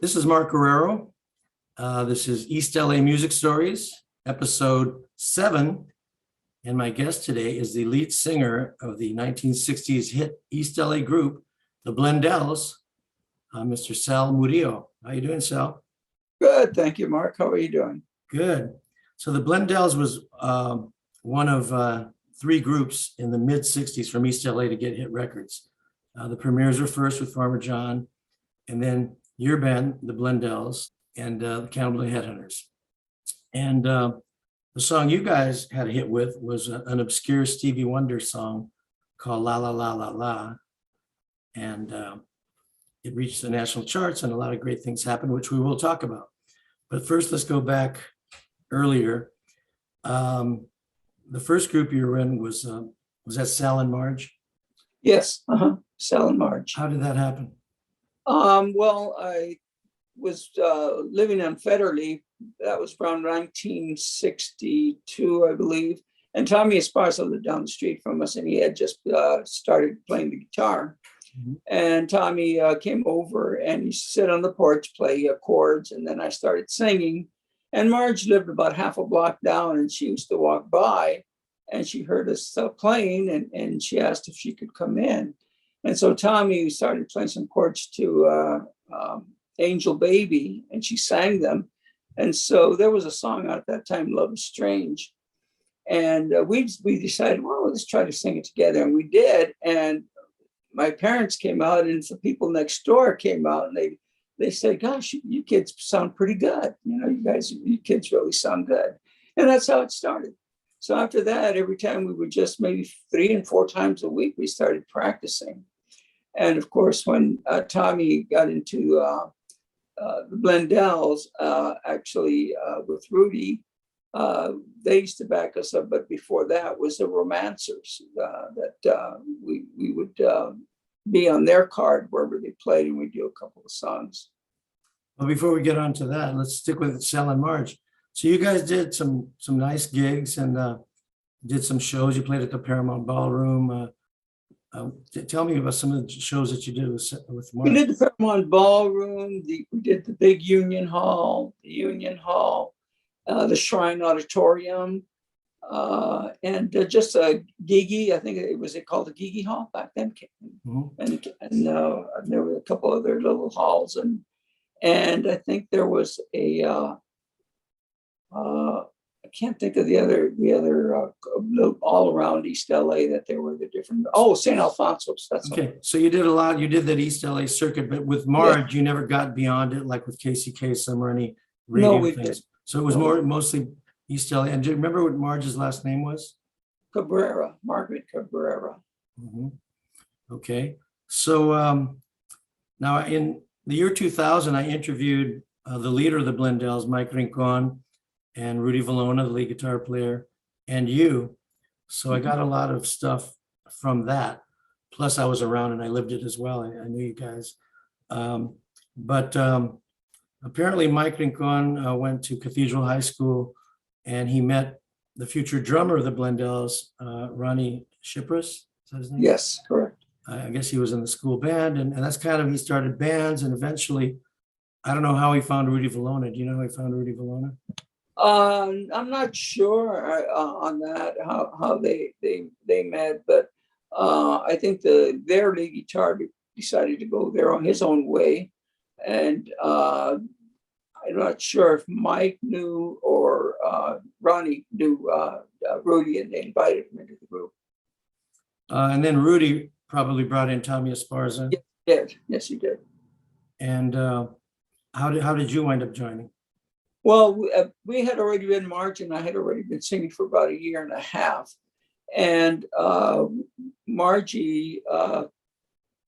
This is Mark Guerrero. This is East L.A. Music Stories, episode 7. And my guest today is the lead singer of the 1960s hit East L.A. group, the Blendells, Mr. Sal Murillo. How you doing, Sal? Good, thank you, Mark. How are you doing? Good. So the Blendells was one of 3 groups in the mid-60s from East L.A. to get hit records. The premieres were first with Farmer John, and then your band, the Blendells, and the Cannibal Headhunters. And the song you guys had a hit with was an obscure Stevie Wonder song called La La La La La. And it reached the national charts and a lot of great things happened, which we will talk about. But first, let's go back earlier. The first group you were in was that Sal and Marge? Yes, Sal and Marge. How did that happen? Well, I was living on Federally. That was around 1962, I believe. And Tommy Esparza lived down the street from us, and he had just started playing the guitar. Mm-hmm. And Tommy came over, and he sat on the porch, play chords, and then I started singing. And Marge lived about half a block down, and she used to walk by, and she heard us playing, and she asked if she could come in. And so Tommy started playing some chords to Angel Baby, and she sang them. And so there was a song out at that time, Love is Strange. And we decided, well, let's try to sing it together. And we did. And my parents came out, and the people next door came out, and they said, gosh, you kids sound pretty good. You kids really sound good. And that's how it started. So after that, every time we would just maybe 3 and 4 times a week, we started practicing. And of course, when Tommy got into the Blendells, actually with Rudy, they used to back us up. But before that was the Romancers that we would be on their card wherever they played, and we'd do a couple of songs. Well, before we get on to that, let's stick with Sal and Marge. So you guys did some nice gigs and did some shows. You played at the Paramount Ballroom. Tell me about some of the shows that you did with Marge. We did the Paramount Ballroom. We did the big Union Hall, the Shrine Auditorium, and just a Gigi. I think it called the Gigi Hall back then. Mm-hmm. And there were a couple other little halls, and I think there was a. I can't think of the other all around East L.A. that there were the different. Oh, St. Alfonso's. That's okay. So you did a lot. You did that East L.A. circuit, but with Marge, You never got beyond it, like with Casey Kasem or any radio things. Did. So it was mostly East L.A. And do you remember what Marge's last name was? Cabrera, Margaret Cabrera. Mm-hmm. Okay. So now in the year 2000, I interviewed the leader of the Blendells, Mike Rincon, and Rudy Valona, the lead guitar player, and you. So I got a lot of stuff from that. Plus I was around and I lived it as well. I knew you guys. But apparently Mike Rincon went to Cathedral High School, and he met the future drummer of the Blendells, Ronnie Shipris. Is that his name? Yes, correct. I guess he was in the school band, and that's kind of, he started bands, and eventually, I don't know how he found Rudy Valona. Do you know how he found Rudy Valona? I'm not sure on that, how they met, but I think their lead guitar decided to go there on his own way, and I'm not sure if Mike knew or Ronnie knew Rudy, and they invited him into the group. And then Rudy probably brought in Tommy Esparza. Yes, he did. And how did you wind up joining? Well, we had already been Marge, and I had already been singing for about 1.5 years. And Margie,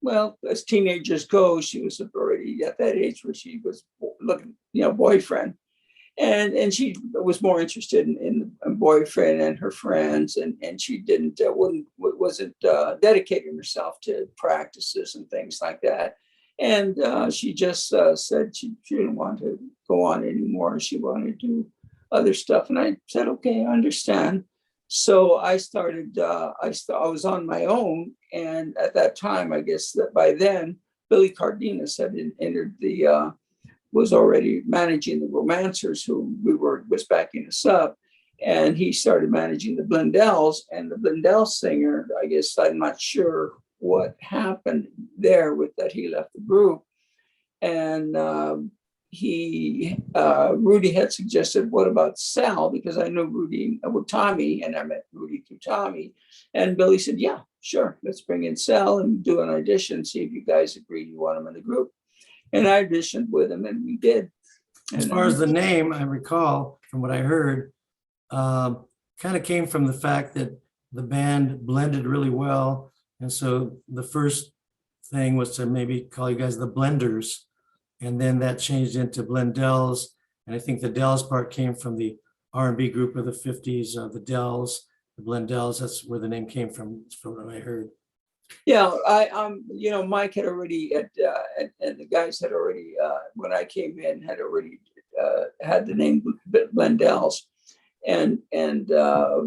well, as teenagers go, she was already at that age where she was looking, boyfriend. And she was more interested in boyfriend and her friends, and she wasn't dedicating herself to practices and things like that. And she just said she didn't want to go on anymore. She wanted to do other stuff. And I said, okay, I understand. So I started, I was on my own. And at that time, I guess that by then, Billy Cardenas had entered the was already managing the Romancers, who was backing us up. And he started managing the Blendels, and the Blendels singer, I guess, I'm not sure what happened there with that. He left the group, and Rudy had suggested, what about Sal? Because I know Rudy with Tommy, and I met Rudy through Tommy. And Billy said, yeah, sure, let's bring in Sal and do an audition, see if you guys agree you want him in the group. And I auditioned with him, and we did. As far as the name, I recall from what I heard, kind of came from the fact that the band blended really well. And so the first thing was to maybe call you guys the Blenders. And then that changed into Blendels. And I think the Dells part came from the R&B group of the 50s, the Dells, the Blendels. That's where the name came from what I heard. Yeah, Mike had already, and the guys had already, when I came in, had already had the name Blendells. And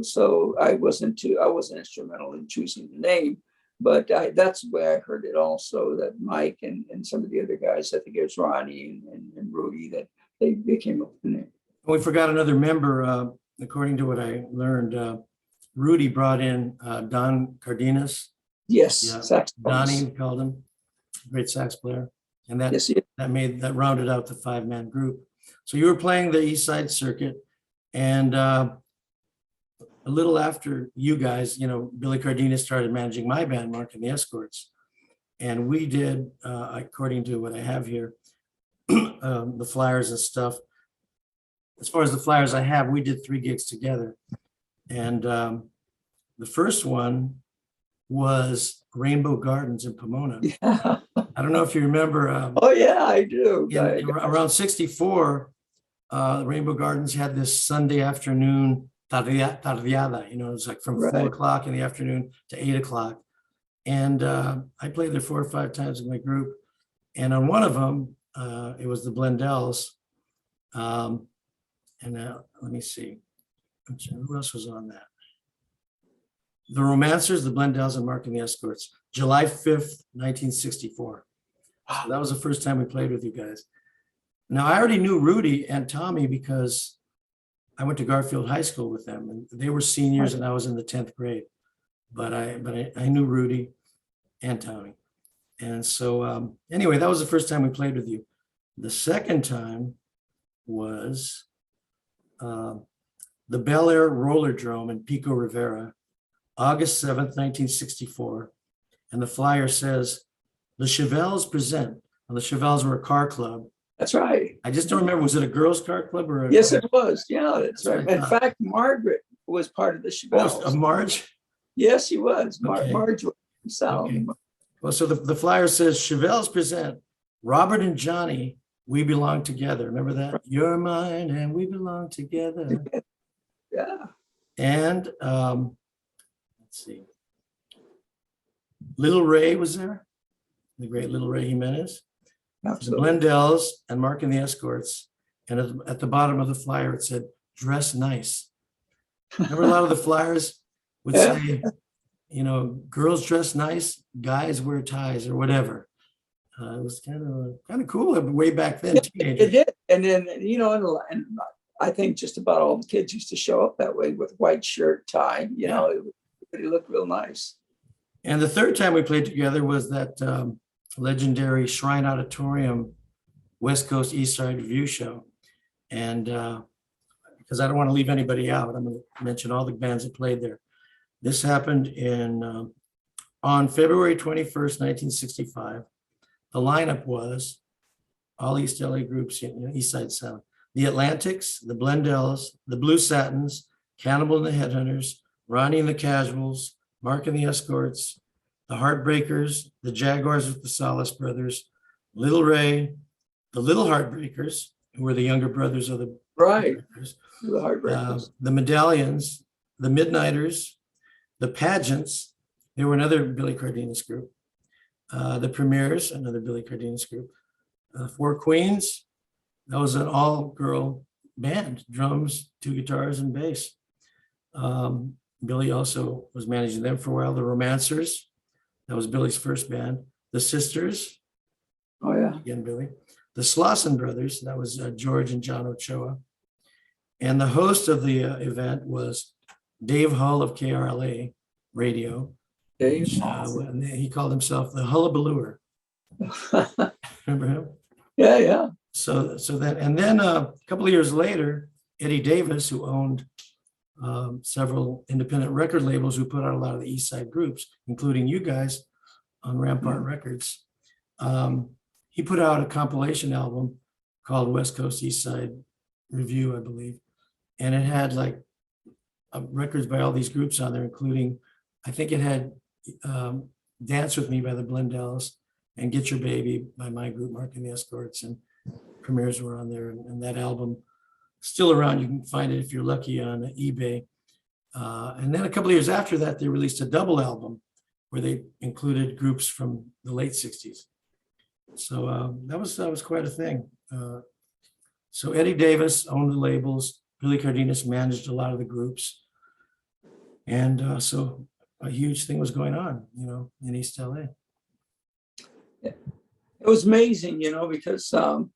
so I wasn't instrumental in choosing the name, but that's where I heard it also, that Mike and some of the other guys, I think it was Ronnie and Rudy, that they came up with the name. We forgot another member, according to what I learned. Rudy brought in Don Cardenas. Yes, Yeah, sax Donnie, we called him, great sax player. And that, yes, that rounded out the 5-man group. So you were playing the East Side circuit. And a little after you guys, Billy Cardenas started managing my band, Mark and the Escorts. And we did, according to what I have here, the flyers and stuff. As far as the flyers I have, we did 3 gigs together. And the first one was Rainbow Gardens in Pomona. Yeah. I don't know if you remember. Oh, yeah, I do. Around 64, Rainbow Gardens had this Sunday afternoon tardeada, it was like from 4 o'clock in the afternoon to 8 o'clock. And I played there 4 or 5 times in my group. And on one of them, it was the Blendels. And let me see, who else was on that? The Romancers, the Blendels, and Mark and the Escorts, July 5th, 1964. So that was the first time we played with you guys. Now, I already knew Rudy and Tommy because I went to Garfield High School with them, and they were seniors and I was in the 10th grade. But I knew Rudy and Tommy. And so anyway, that was the first time we played with you. The second time was the Bel Air Roller Drome in Pico Rivera, August 7th, 1964. And the flyer says, the Chevelles present. And the Chevelles were a car club. That's right. I just don't remember, was it a girls' car club or a... Yes, it was. Yeah, that's right. In thought. fact, Margaret was part of the Chevelles. Oh, Marge? Yes, she was. Okay. Marge was Sal. Okay. Well, so the flyer says, Chevelles present, Robert and Johnny, we belong together. Remember that? Right. You're mine and we belong together. Yeah. And let's see. Little Ray was there. The great Little Ray Jimenez. Absolutely. The Blendels and Mark and the Escorts. And at the bottom of the flyer, it said, dress nice. Remember a lot of the flyers would say, girls dress nice, guys wear ties or whatever. It was kind of cool way back then. It did. And then, and I think just about all the kids used to show up that way with white shirt, tie, it looked real nice. And the third time we played together was that legendary Shrine Auditorium West Coast East Side Review show. And because I don't want to leave anybody out, I'm going to mention all the bands that played there. This happened on February 21st, 1965. The lineup was all East L.A. groups, East Side Sound. The Atlantics, the Blendels, the Blue Satins, Cannibal and the Headhunters, Ronnie and the Casuals, Mark and the Escorts, the Heartbreakers, the Jaguars with the Solace Brothers, Little Ray, the Little Heartbreakers, who were the younger brothers of the Heartbreakers, the Heartbreakers, the Medallions, the Midnighters, the Pageants. They were another Billy Cardenas group. The Premiers, another Billy Cardenas group. Four Queens, that was an all-girl band, drums, 2 guitars, and bass. Billy also was managing them for a while. The Romancers, that was Billy's first band. The Sisters, oh yeah, again Billy. the Slauson brothers, that was George and John Ochoa. And the host of the event was Dave Hull of KRLA radio. Dave. And he called himself the Hullabalooer. Remember him? Yeah, yeah. So that, and then a couple of years later, Eddie Davis, who owned several independent record labels, who put out a lot of the East Side groups, including you guys on Rampart Records. He put out a compilation album called West Coast East Side Review, I believe. And it had like records by all these groups on there, including, I think it had Dance With Me by the Blendels and Get Your Baby by my group, Mark and the Escorts, and Premiers were on there. And that album, still around, you can find it if you're lucky on eBay. And then a couple of years after that, they released a double album where they included groups from the late 60s. So that was quite a thing. So Eddie Davis owned the labels. Billy Cardenas managed a lot of the groups. And so a huge thing was going on, in East L.A. It was amazing, because so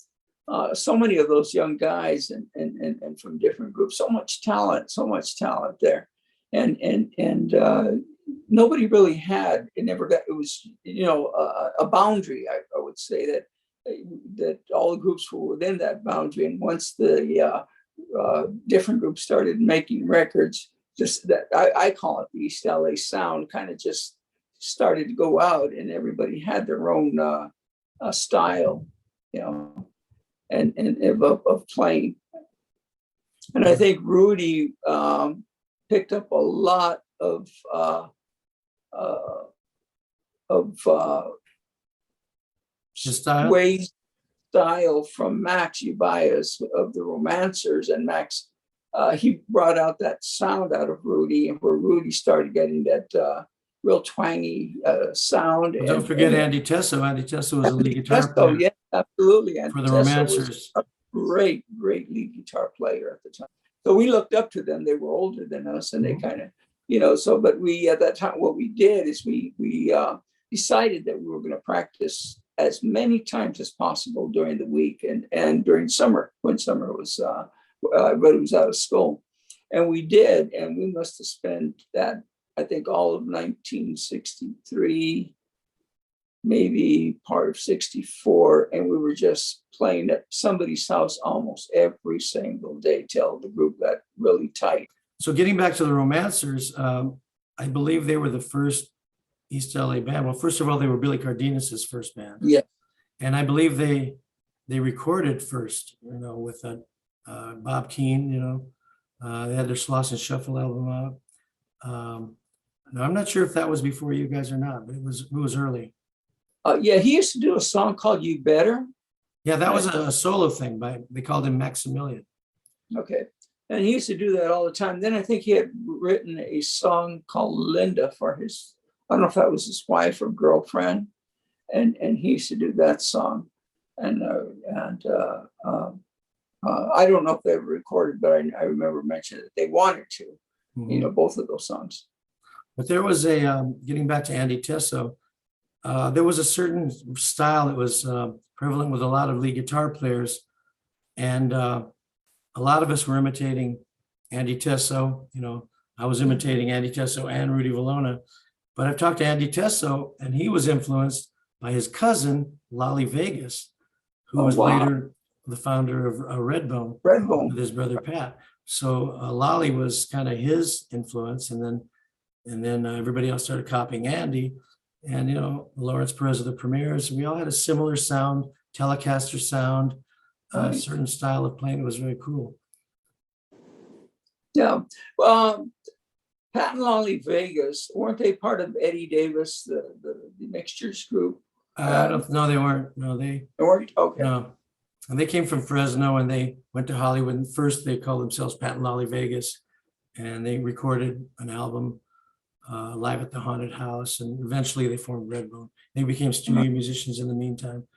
many of those young guys and from different groups, so much talent there. And nobody really had, it was, a boundary, I would say that all the groups were within that boundary. And once the different groups started making records, just that I call it the East L.A. sound, kind of just started to go out, and everybody had their own style, and of playing. And I think Rudy picked up a lot of style from Max Ubias of the Romancers, and Max he brought out that sound out of Rudy, and where Rudy started getting that real twangy sound. Well, don't forget Andy Tesso. Andy Tesso was a lead guitar player. Yeah, absolutely. Andy for the Tesso Romancers. was a great lead guitar player at the time. So we looked up to them. They were older than us, and they kind of, but we, at that time, what we did is we decided that we were going to practice as many times as possible during the week and during summer, when summer was, everybody was out of school. And we did, and we must have spent that, I think, all of 1963, maybe part of 64, and we were just playing at somebody's house almost every single day till the group got really tight. So getting back to the Romancers, I believe they were the first East LA band. Well, first of all, they were Billy Cardenas's first band. Yeah. And I believe they recorded first, with Bob Keane, they had their Slauson Shuffle album out. Now, I'm not sure if that was before you guys or not, but it was early. Yeah, he used to do a song called You Better. Yeah, that was a solo thing they called him Maximilian. Okay. And he used to do that all the time. Then I think he had written a song called Linda for his, I don't know if that was his wife or girlfriend. And he used to do that song. And I don't know if they ever recorded, but I remember mentioning that they wanted to, both of those songs. But there was getting back to Andy Tesso, there was a certain style that was prevalent with a lot of lead guitar players. And a lot of us were imitating Andy Tesso. I was imitating Andy Tesso and Rudy Valona. But I've talked to Andy Tesso, and he was influenced by his cousin, Lolly Vegas, who was later the founder of Redbone with his brother Pat. So Lolly was kind of his influence, and then everybody else started copying Andy. And Lawrence Perez of the Premiers, we all had a similar sound, Telecaster sound, a certain style of playing. It was very cool. Yeah. Pat and Lolly Vegas, weren't they part of Eddie Davis, the Mixtures group? No, they weren't. No, they weren't. Okay. No. And they came from Fresno, and they went to Hollywood. And first, they called themselves Pat and Lolly Vegas, and they recorded an album live at the Haunted House, and eventually they formed Redbone. They became studio musicians in the meantime.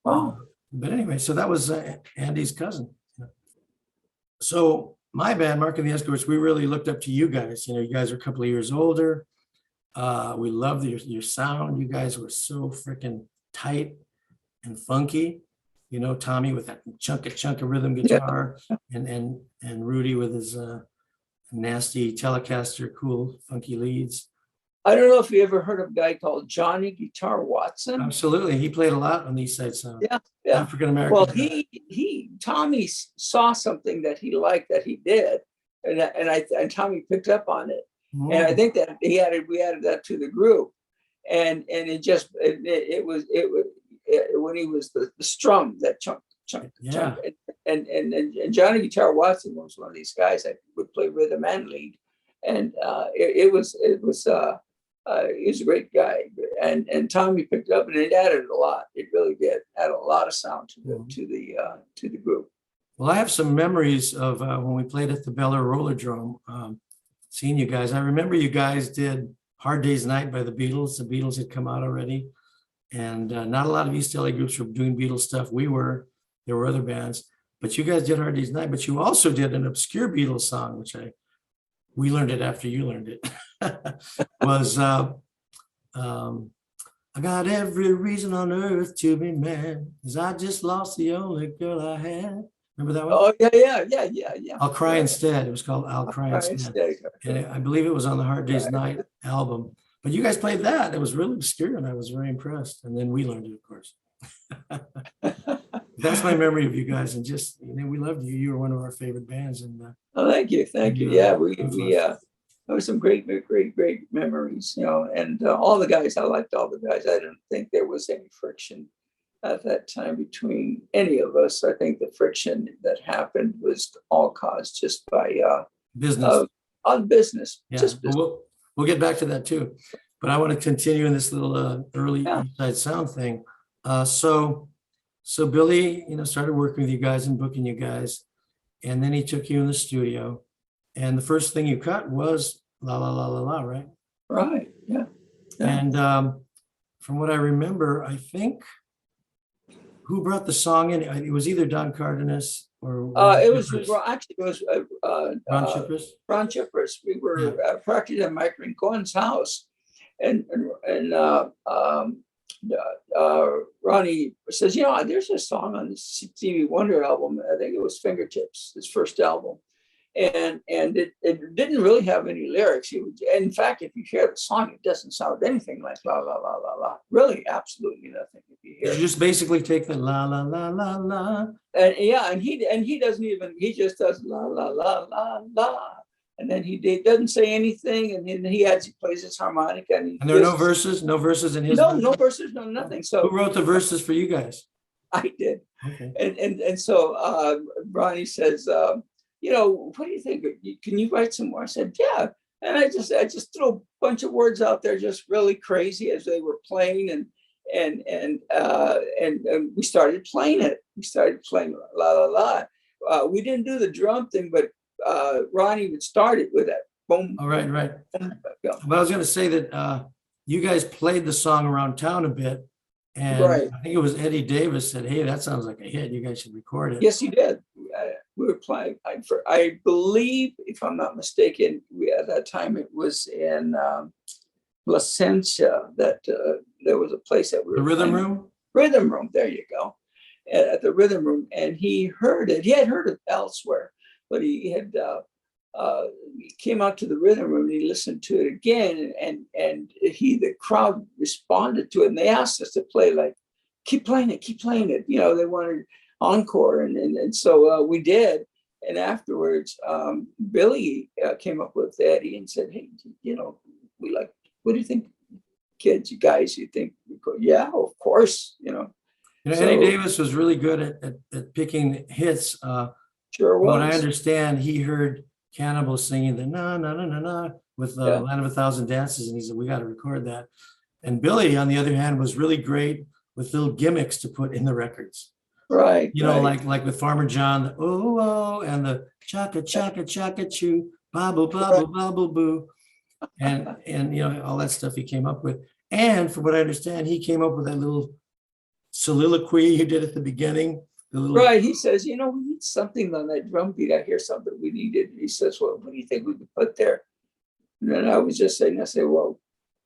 But anyway, so that was Andy's cousin. So my band, Mark and the Escorts, we really looked up to you guys. You guys are a couple of years older. We loved your sound. You guys were so freaking tight and funky. you know, Tommy with that chunk of rhythm Yeah. guitar, and Rudy with his nasty Telecaster, cool, funky leads. I don't know if you ever heard of a guy called Johnny Guitar Watson. Absolutely. He played a lot on the East Side Sound. Yeah, yeah. African American. Well, guy. Tommy saw something that he liked that he did, and Tommy picked up on it, and I Oh, think that we added that to the group, and it was when he was the strum, that chunk, yeah. and Johnny Guitar Watson was one of these guys that would play rhythm and lead, and he was a great guy, and Tommy picked up, and it added a lot. It really did add a lot of sound to the group. Well, I have some memories of when we played at the Bel Air Rollerdrome, seeing you guys. I remember you guys did Hard Day's Night by the Beatles. The Beatles had come out already, and not a lot of East LA groups were doing Beatles stuff. There were other bands, but you guys did Hard Day's Night. But you also did an obscure Beatles song, which we learned it after you learned it. Was I got every reason on earth to be mad, 'cause I just lost the only girl I had. Remember that one? Oh yeah. I'll Cry Instead. It was called I'll Cry Right, Instead. And I believe it was on the Hard Day's Night album. But you guys played that. It was really obscure, and I was very impressed. And then we learned it, of course. That's my memory of you guys. And just, we loved you. You were one of our favorite bands. And Oh, thank you. Yeah, Yeah, we there was some great memories, and all the guys. I liked all the guys. I didn't think there was any friction at that time between any of us. I think the friction that happened was all caused just by business. on business. Yeah, Just business. we'll get back to that too. But I want to continue in this little early Yeah. East Side Sound thing. So Billy, started working with you guys and booking you guys, and then he took you in the studio, and the first thing you cut was La La La La La, right? Right. Yeah. And from what I remember, I think who brought the song in? It was either Don Cardenas or It was actually Ron Chippers. Ron Chippers. We were practicing at Mike Rincon's house, and Ronnie says, there's a song on the Stevie Wonder album. I think it was Fingertips, his first album. And it didn't really have any lyrics. In fact, if you hear the song, it doesn't sound anything like La La La La La. Really, absolutely nothing. If you hear, you just basically take the La La La La La, and he doesn't even. He just does La La La La La, and then he doesn't say anything, and then he plays his harmonica, and there are no verses in his. No verses, no nothing. So who wrote the verses for you guys? I did. Okay. And so Ronnie says, what do you think? Can you write some more? I said, yeah. And I just threw a bunch of words out there, just really crazy as they were playing, and we started playing it. We started playing La La La. We didn't do the drum thing, but Ronnie would start it with that boom. All right. Boom, But I was going to say that you guys played the song around town a bit, and Right. I think it was Eddie Davis said, "Hey, that sounds like a hit. You guys should record it." Yes, he did. We were playing. I believe, if I'm not mistaken, at that time it was in Placentia that there was a place that we were The Rhythm playing. Room. Rhythm Room. There you go. At the Rhythm Room, and he heard it. He had heard it elsewhere, but he came out to the Rhythm Room and he listened to it again, and the crowd responded to it, and they asked us to play, like, keep playing it. They wanted encore, and so we did. And afterwards, Billy came up with Eddie and said, "Hey, what do you think, kids, you guys? You think?" We go, "Yeah, of course." Eddie Davis was really good at picking hits. Sure was. What I understand, he heard Cannibal singing the na na na na na with the Land of a Thousand Dances, and he said, "We got to record that." And Billy, on the other hand, was really great with little gimmicks to put in the records. Right. Like with Farmer John, the oh, and the chaka chaka chaka choo, bobble bobble bobble boo, and all that stuff he came up with. And from what I understand, he came up with that little soliloquy he did at the beginning. Right. He says, we need something on that drum beat. I hear something we needed. He says, well, what do you think we could put there? And then I was just saying, well,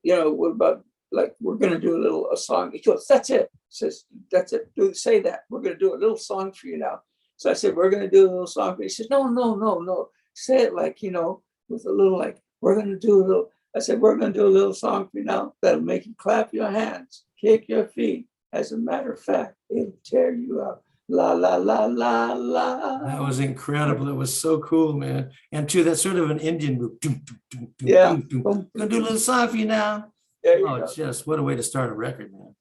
what about like, we're going to do a song. He goes, that's it. Says, that's it. Say that. We're going to do a little song for you now. So I said, we're going to do a little song for you. He says, no, no, no, no. Say it like, with a little, like, we're going to do a little. I said, we're going to do a little song for you now that'll make you clap your hands, kick your feet. As a matter of fact, it'll tear you up. La, la, la, la, la. That was incredible. It was so cool, man. And too, that's sort of an Indian group. Yeah. Gonna do a little song for you now. There you Oh, go. it's just what a way to start a record, man.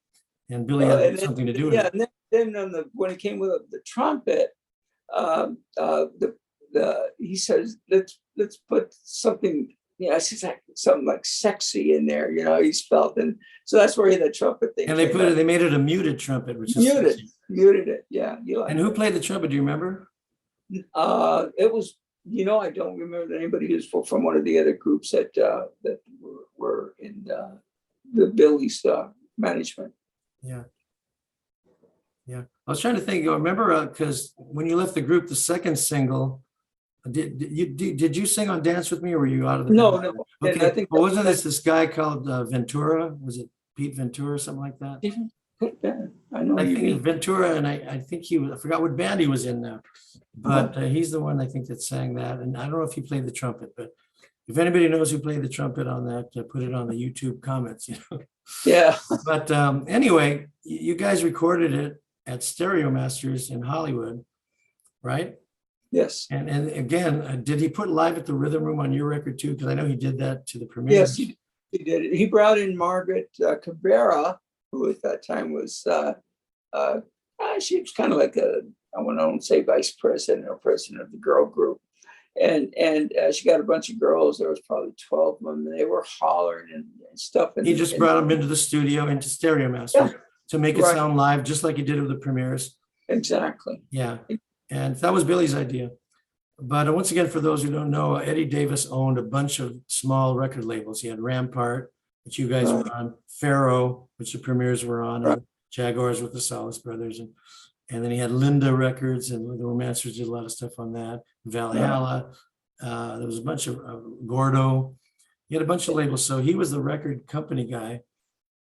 And Billy had something to do with it. And then when it came with the trumpet, he says, let's put something, I said, something like sexy in there, he's felt. And so that's where the trumpet thing. And they made it a muted trumpet, which is muted it. Yeah. And who played the trumpet? Do you remember? It was, I don't remember anybody who's from one of the other groups that were in the Billy's management. Yeah. I was trying to think. Remember, because when you left the group, the second single, did you sing on "Dance with Me" or were you out of the No, band? no. Okay. I think Wasn't this guy called Ventura? Was it Pete Ventura or something like that? I know. I think it's Ventura, and I think I forgot what band he was in now, but he's the one I think that sang that. And I don't know if he played the trumpet, but if anybody knows who played the trumpet on that, put it on the YouTube comments. Yeah. But anyway, you guys recorded it at Stereo Masters in Hollywood, right? Yes. And again, did he put Live at the Rhythm Room on your record too? Because I know he did that to the premiere. Yes, he did it. He brought in Margaret Guerrero, who at that time was, she was kind of like I won't say vice president or president of the girl group. And she got a bunch of girls. There was probably 12 of them. And they were hollering and stuff. And he just brought them into the studio, into Stereo Masters, to make it sound live, just like he did with the premieres. Exactly. Yeah. And that was Billy's idea. But once again, for those who don't know, Eddie Davis owned a bunch of small record labels. He had Rampart, which you guys were on, Pharaoh, which the premieres were on, and Jaguars with the Solace Brothers. And then he had Linda Records, and the Romancers did a lot of stuff on that. Valhalla. There was a bunch of Gordo. He had a bunch of labels. So he was the record company guy.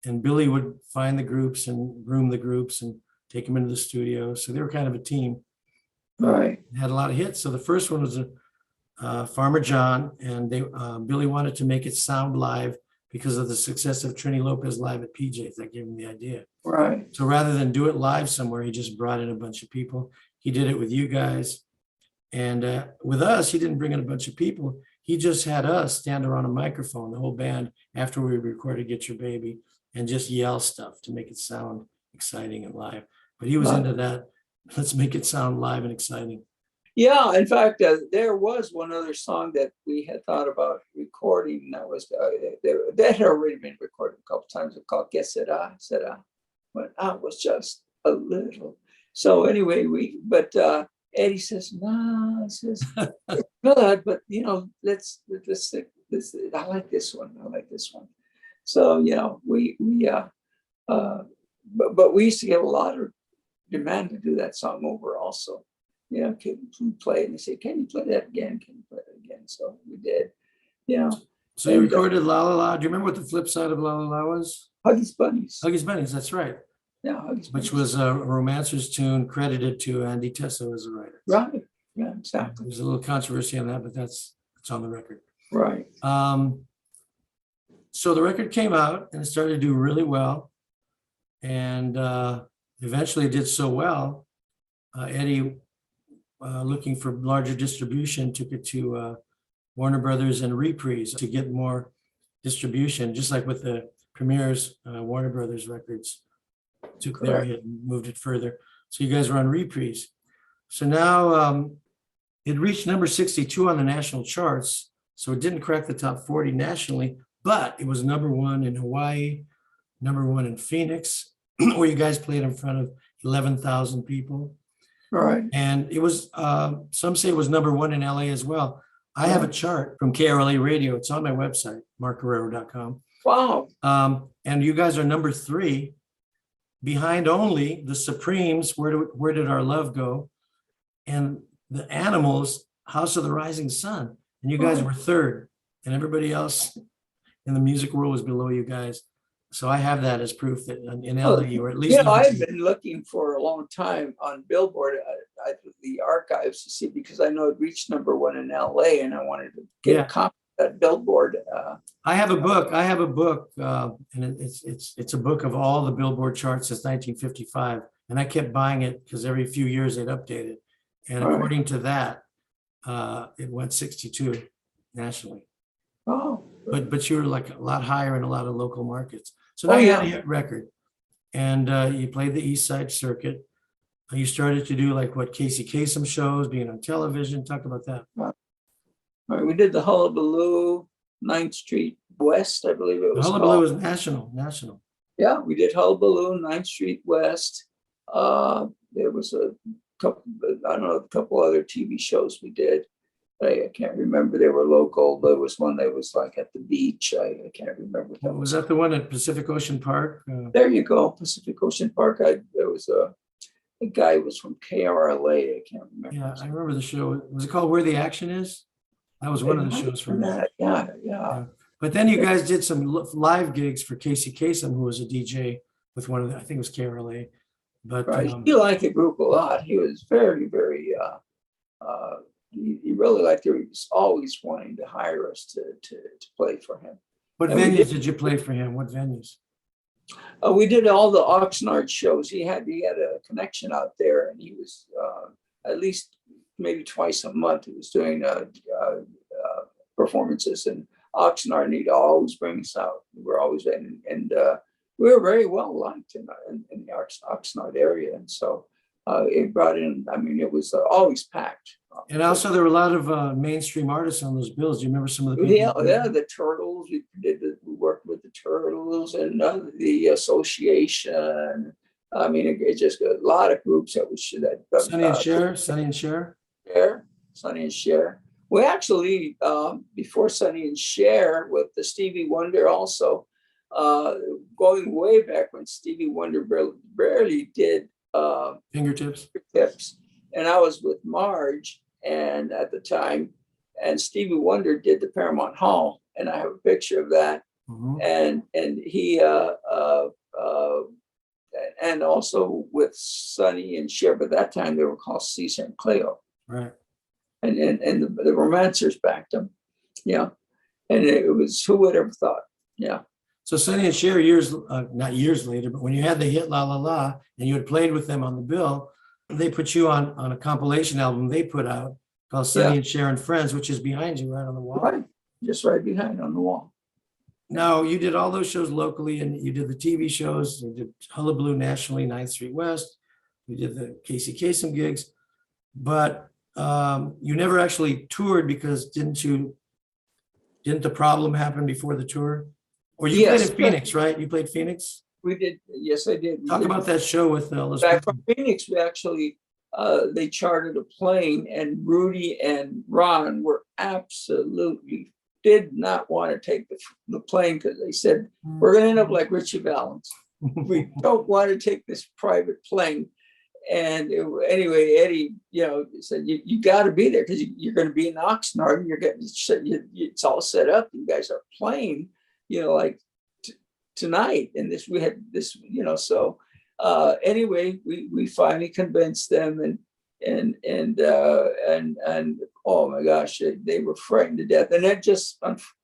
And Billy would find the groups and groom the groups and take them into the studio. So they were kind of a team. Right. Had a lot of hits. So the first one was Farmer John, and Billy wanted to make it sound live because of the success of Trini Lopez live at PJ's. That gave him the idea. Right. So rather than do it live somewhere, he just brought in a bunch of people. He did it with you guys. And with us, he didn't bring in a bunch of people. He just had us stand around a microphone, the whole band, after we recorded Get Your Baby, and just yell stuff to make it sound exciting and live. But he was into that. Let's make it sound live and exciting. Yeah, in fact, there was one other song that we had thought about recording that was that had already been recorded a couple times. It's called "Que Sera, Sera," but I was just a little. So anyway, but Eddie says, "No," says, "It's good, but let's stick this. I like this one. I like this one." So but we used to get a lot of demand to do that song over also. Can you play it? And they say, can you play that again? Can you play it again? So we did, So you recorded La La La. Do you remember what the flip side of La La La was? Huggies Bunnies. Huggies Bunnies, that's right. Yeah, Huggies Bunnies. Which was a Romancers tune credited to Andy Tesso as a writer. Right. Yeah, exactly. There's a little controversy on that, but it's on the record. Right. So the record came out and it started to do really well. And eventually it did so well, Eddie, looking for larger distribution, took it to Warner Brothers and Reprise to get more distribution, just like with the premieres, Warner Brothers Records took their hit and moved it further. So you guys were on Reprise. So now it reached number 62 on the national charts. So it didn't crack the top 40 nationally, but it was number one in Hawaii, number one in Phoenix, where you guys played in front of 11,000 people. Right. And it was, some say it was number one in L.A. as well. I have a chart from KRLA Radio. It's on my website, markguerrero.com. Wow. And you guys are number 3, behind only the Supremes, Where Did Our Love Go? And the Animals, House of the Rising Sun. And you guys were 3rd. And everybody else in the music world was below you guys. So I have that as proof that in Oh, LA, or at least. I've been looking for a long time on Billboard, the archives to see, because I know it reached #1 in LA, and I wanted to get Yeah. a copy of that Billboard. I have a book. And it's a book of all the Billboard charts since 1955. And I kept buying it because every few years they'd update it. And All right. according to that, it went 62 nationally. Oh, But you were like a lot higher in a lot of local markets. So Oh, now you yeah. had a hit record, and you played the East Side circuit. You started to do like what Casey Kasem shows, being on television. Talk about that. all right. We did the Hullabaloo, 9th Street West, I believe it was Hullabaloo called. was national. Yeah, we did Hullabaloo, 9th Street West. There was a couple other TV shows we did. I can't remember. They were local. There was one that was like at the beach. I can't remember what that Was that the one at Pacific Ocean Park? There you go, Pacific Ocean Park. There was a guy who was from KRLA. I can't remember. Yeah, I remember the show. Was it called Where the Action Is? That was one of the shows from that. Yeah. But then you guys did some live gigs for Casey Kasem, who was a DJ with one of the, I think it was KRLA. But Right. He liked the group a lot. He was very, very, he really liked it. He was always wanting to hire us to play for him. what And we venues did- did you play for him? What venues? We did all the Oxnard shows. He had a connection out there, and he was at least maybe twice a month. He was doing performances in Oxnard, and he'd always bring us out. We were always in, and we were very well liked in the Oxnard area, and so it brought in. I mean, it was always packed. And also there were a lot of mainstream artists on those bills. Do you remember some of the people? Yeah, the Turtles. We worked with the Turtles and the Association. I mean, it just a lot of groups that was that. Sonny and Cher, Sonny and Cher. Sonny and Cher. We actually before Sonny and Cher with the Stevie Wonder also, going way back when Stevie Wonder barely did Fingertips. tips, and I was with Marge, and at the time, and Stevie Wonder did the Paramount Hall, and I have a picture of that. Mhm. And he and also with Sonny and Cher, but that time they were called Caesar and Cleo, Right. and the Romancers backed them, yeah, and it was, who would have thought, yeah. So Sonny and Cher not years later, but when you had the hit La La La and you had played with them on the bill, they put you on a compilation album they put out called Sonny and Cher and Friends, which is behind you right on the wall. Right, just right behind on the wall. Now, you did all those shows locally, and you did the TV shows. You did Hullabaloo nationally, 9th Street West. You did the Casey Kasem gigs, but you never actually toured because didn't the problem happen before the tour? Or you played in Phoenix, right? You played Phoenix? We did, yes, I did. Talk about that show with those Back people. from Phoenix, we actually, they chartered a plane, and Rudy and Ron were absolutely did not want to take the plane because they said, we're going to end up like Richie Valens. We don't want to take this private plane. And anyway, Eddie, said, you got to be there because you're going to be in Oxnard, and you're getting, it's all set up. You guys are playing, like tonight. And we had this, so anyway, we finally convinced them, and oh my gosh, they were frightened to death. And that just,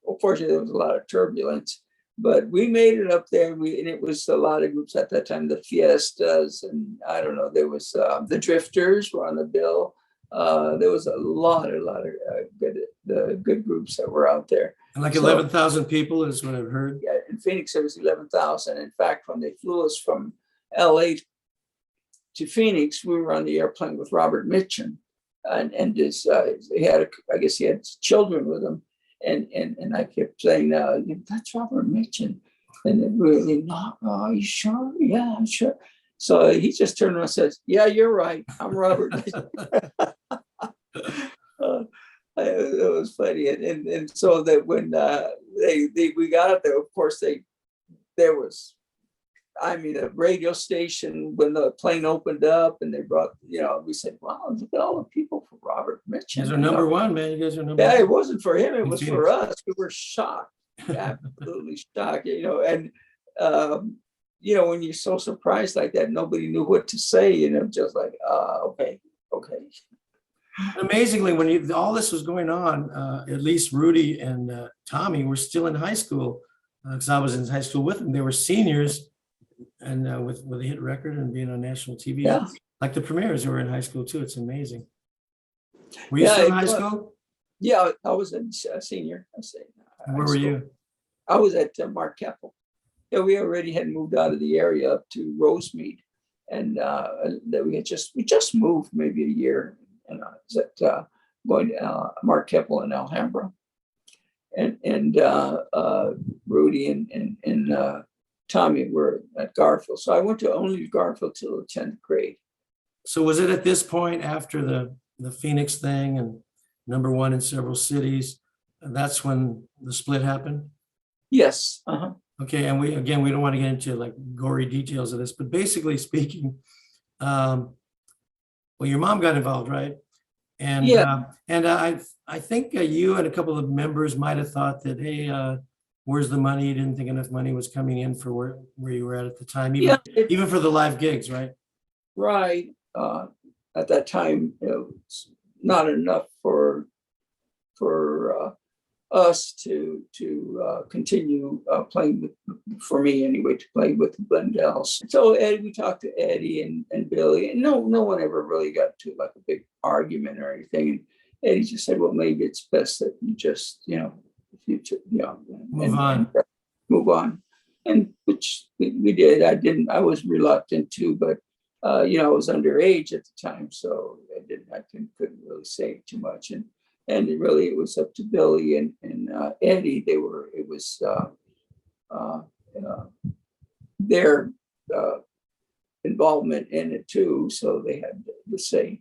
unfortunately, there was a lot of turbulence, but we made it up there. And it was a lot of groups at that time, the Fiestas, and I don't know, there was the Drifters were on the bill. There was a lot of good groups that were out there. And like 11,000 people is what I've heard. Yeah, in Phoenix, there was 11,000. In fact, when they flew us from L.A. to Phoenix, we were on the airplane with Robert Mitchum, and his he had children with him, and I kept saying, "That's Robert Mitchum," and it really not. Oh, are you sure? Yeah, I'm sure. So he just turned around and says, "Yeah, you're right. I'm Robert Mitchum." It was funny, and so that when we got up there, of course there was. I mean, a radio station, when the plane opened up and they brought, we said, wow, look at all the people for Robert Mitchum. You guys are number one, man. You guys are number one. Yeah, it wasn't for him. It was Phoenix. For us. We were shocked, absolutely shocked, and you know, when you're so surprised like that, nobody knew what to say, and I'm just like, okay, okay. Amazingly, when all this was going on, at least Rudy and Tommy were still in high school, because I was in high school with them. They were seniors, and with a hit record and being on national TV, Yeah. like the premieres who were in high school too. It's amazing. Were you Yeah, still in it high was. school? Yeah, I was a senior. I say, And where high were school. you? I was at Mark Keppel. Yeah, we already had moved out of the area up to Rosemead, and that we just moved maybe a year, and I was at going to Mark Keppel in Alhambra, and Rudy and Tommy were at Garfield. So I went to only Garfield till the 10th grade. So was it at this point after the Phoenix thing and #1 in several cities, that's when the split happened? Yes. Uh-huh. Okay, and we don't want to get into like gory details of this, but basically speaking, well, your mom got involved, right? And Yeah. I think you and a couple of members might have thought that, hey, where's the money? You didn't think enough money was coming in for where you were at the time, even Yeah. even for the live gigs, right? Right. At that time, it was not enough for us to continue playing with, for me anyway, to play with the Blendels. So Eddie, we talked to Eddie and Billy, and no one ever really got to like a big argument or anything. And Eddie just said, well, maybe it's best that you just, Move on. move on. And which we did. I was reluctant to, but I was underage at the time, so I couldn't really say too much. And it was up to Billy and Eddie. It was their involvement in it too, so they had the say.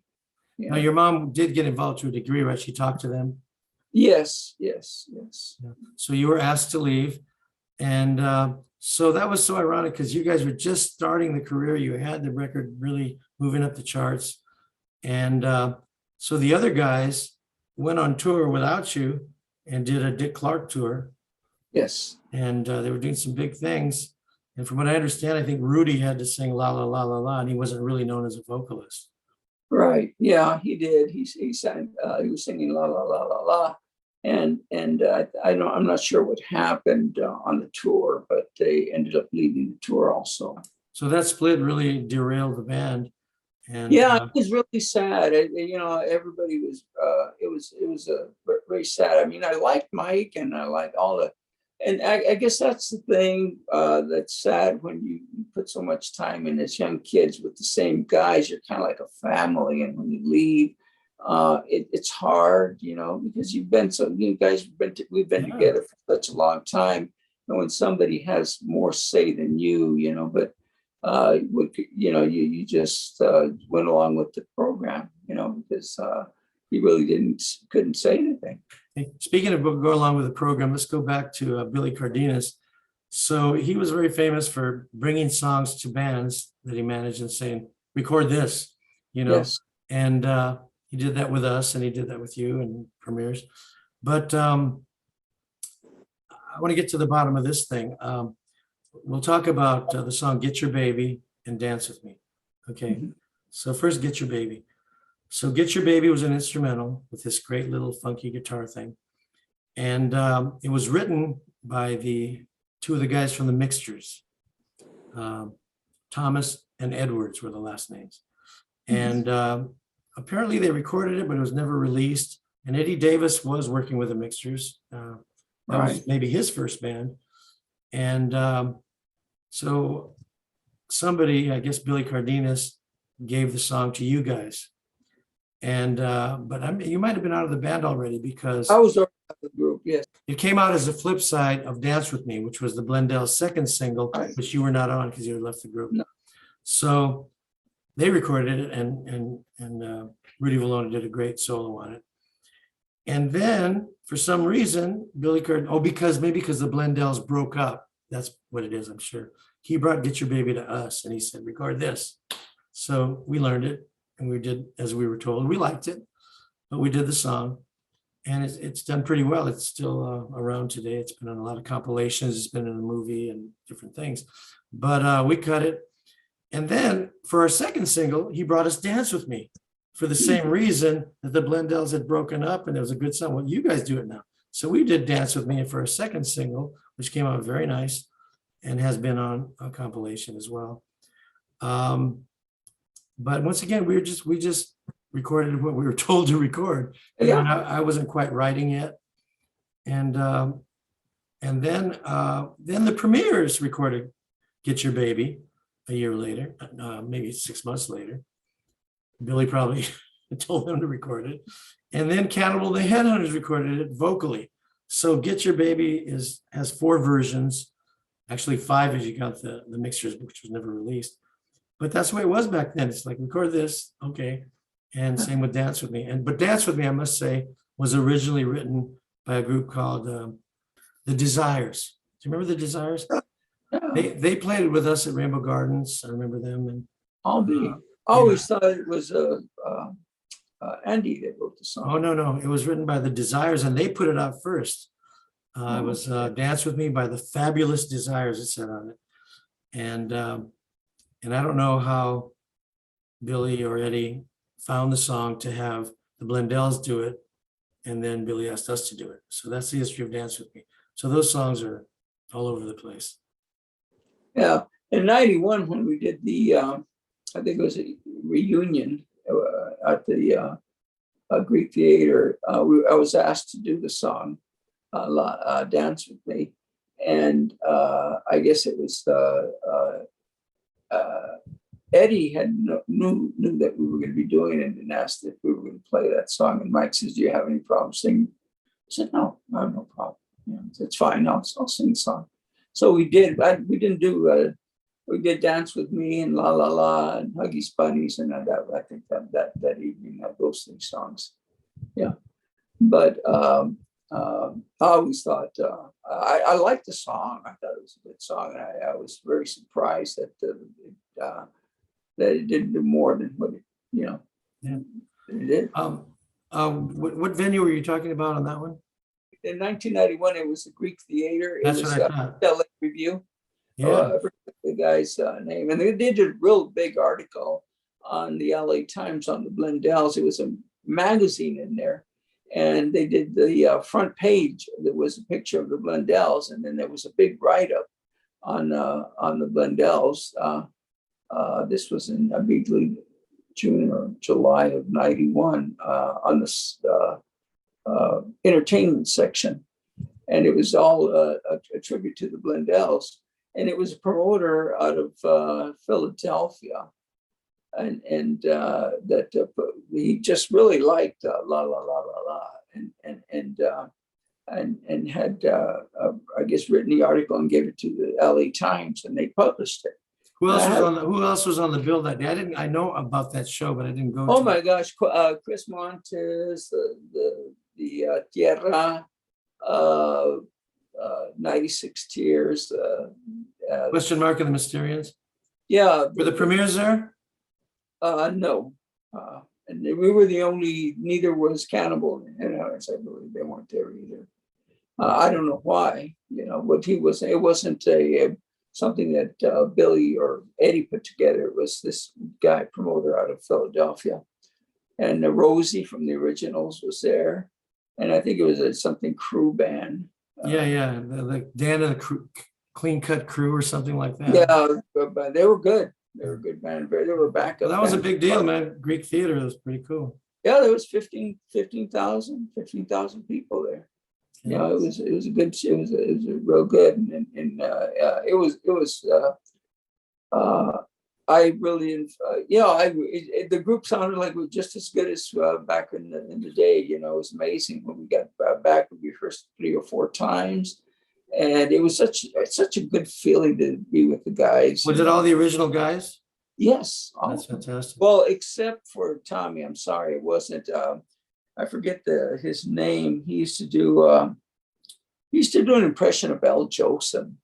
Now, your mom did get involved to a degree, right? She talked to them. Yes. Yeah. So you were asked to leave, and so that was so ironic because you guys were just starting the career. You had the record really moving up the charts, and so the other guys went on tour without you and did a Dick Clark tour. Yes. And they were doing some big things. And from what I understand, I think Rudy had to sing La La La La La, and he wasn't really known as a vocalist. Right. Yeah, he did. He sang. He was singing La La La La La, and I'm not sure what happened on the tour, but they ended up leaving the tour also. So that split really derailed the band. And yeah, it was really sad. Everybody was. It was very sad. I mean, I liked Mike, and I liked all the, and I guess that's the thing that's sad when you put so much time in as young kids with the same guys. You're kind of like a family, and when you leave, it's hard, because you guys we've been together for such a long time, and when somebody has more say than you, but. You just went along with the program, because you really couldn't say anything. Speaking of going along with the program, let's go back to Billy Cardenas. So he was very famous for bringing songs to bands that he managed and saying, record this, Yes. And he did that with us, and he did that with you and premieres. But I want to get to the bottom of this thing. We'll talk about the song Get Your Baby and Dance With Me. Okay. Mm-hmm. So first, Get Your Baby. So Get Your Baby was an instrumental with this great little funky guitar thing. And it was written by two of the guys from the Mixtures. Thomas and Edwards were the last names. And apparently they recorded it, but it was never released. And Eddie Davis was working with the Mixtures. That was maybe his first band. And so somebody, I guess Billy Cardenas, gave the song to you guys. And but you might have been out of the band already, because I was out of the group. Yes, it came out as a flip side of Dance With Me, which was the Blendells' second single, which you were not on because you had left the group. No. So they recorded it, and Rudy Valona did a great solo on it. And then for some reason, because the Blendells broke up. That's what it is, I'm sure. He brought Get Your Baby to us, and he said, record this. So we learned it, and we did as we were told. We liked it, but we did the song. And it's done pretty well. It's still around today. It's been on a lot of compilations. It's been in a movie and different things. But we cut it. And then for our second single, he brought us Dance With Me for the same reason that the Blendels had broken up and it was a good song. Well, you guys do it now. So we did Dance With Me for our second single, which came out very nice and has been on a compilation as well. But once again, we just recorded what we were told to record. Yeah. And I wasn't quite writing yet. And then the Premiers recorded Get Your Baby a year later, maybe 6 months later. Billy probably told them to record it. And then Cannibal the Headhunters recorded it vocally. So Get Your Baby has 4 versions, actually 5 if you count the mixtures, which was never released. But that's the way it was back then. It's like, record this, okay. And same with Dance With Me. But Dance With Me, I must say, was originally written by a group called The Desires. Do you remember The Desires? They played it with us at Rainbow Gardens. I remember them. And I always thought it was Andy that wrote the song. oh, no. It was written by The Desires, and they put it out first. It was Dance With Me by the Fabulous Desires, it said on it. And I don't know how Billy or Eddie found the song to have the Blendels do it, and then Billy asked us to do it. So that's the history of Dance With Me. So those songs are all over the place. Yeah, in '91 when we did the, I think it was a reunion at the Greek Theater, I was asked to do the song "Dance With Me," and I guess it was Eddie had knew that we were going to be doing it and asked if we were going to play that song. And Mike says, "Do you have any problem singing?" I said, "No, I have no problem. It's fine. I'll sing the song." So we did. We didn't do. We did Dance With Me and La La La and Huggies Bunnies and that. I think that evening those 3 songs. Yeah, but I always thought I liked the song. I thought it was a good song. And I was very surprised that it didn't do more than what it did. What venue were you talking about on that one? In 1991, it was the Greek Theater. That's what I thought. L.A. Review. Yeah. I forget the guy's name. And they did a real big article on the LA Times on the Blendels. It was a magazine in there. And they did the front page. There was a picture of the Blendels. And then there was a big write-up on the Blendels. This was in, I believe, June or July of '91 on this entertainment section. And it was all a tribute to the Blendels. And it was a promoter out of Philadelphia. And that he just really liked La La La La La and had I guess written the article and gave it to the LA Times and they published it. Who else was on the bill that day? I know about that show, but I didn't go. Oh my gosh, Chris Montes, the Tierra, 96 Tears. Question Mark and the Mysterians. Yeah. Were the Premiers there? No. And we were the only, neither was Cannibal. I believe they weren't there either. I don't know why, what he was, it wasn't something that Billy or Eddie put together. It was this guy promoter out of Philadelphia. And Rosie from the Originals was there. And I think it was something crew band. Yeah. The Dan and the Clean Cut Crew or something like that. Yeah, but they were good. They were a good band. They were backup. Well, that was a big deal, man. Greek Theater was pretty cool. Yeah, there was 15,000 people there. Yeah. It was a good. It was a real good, and it was. I really, the group sounded like it was just as good as back in the day. It was amazing when we got back. We rehearsed 3 or 4 times, and it was such a good feeling to be with the guys. Was it all the original guys? Yes. That's fantastic. Well, except for Tommy, I'm sorry, it wasn't. I forget his name. He used to do an impression of Al Jolson.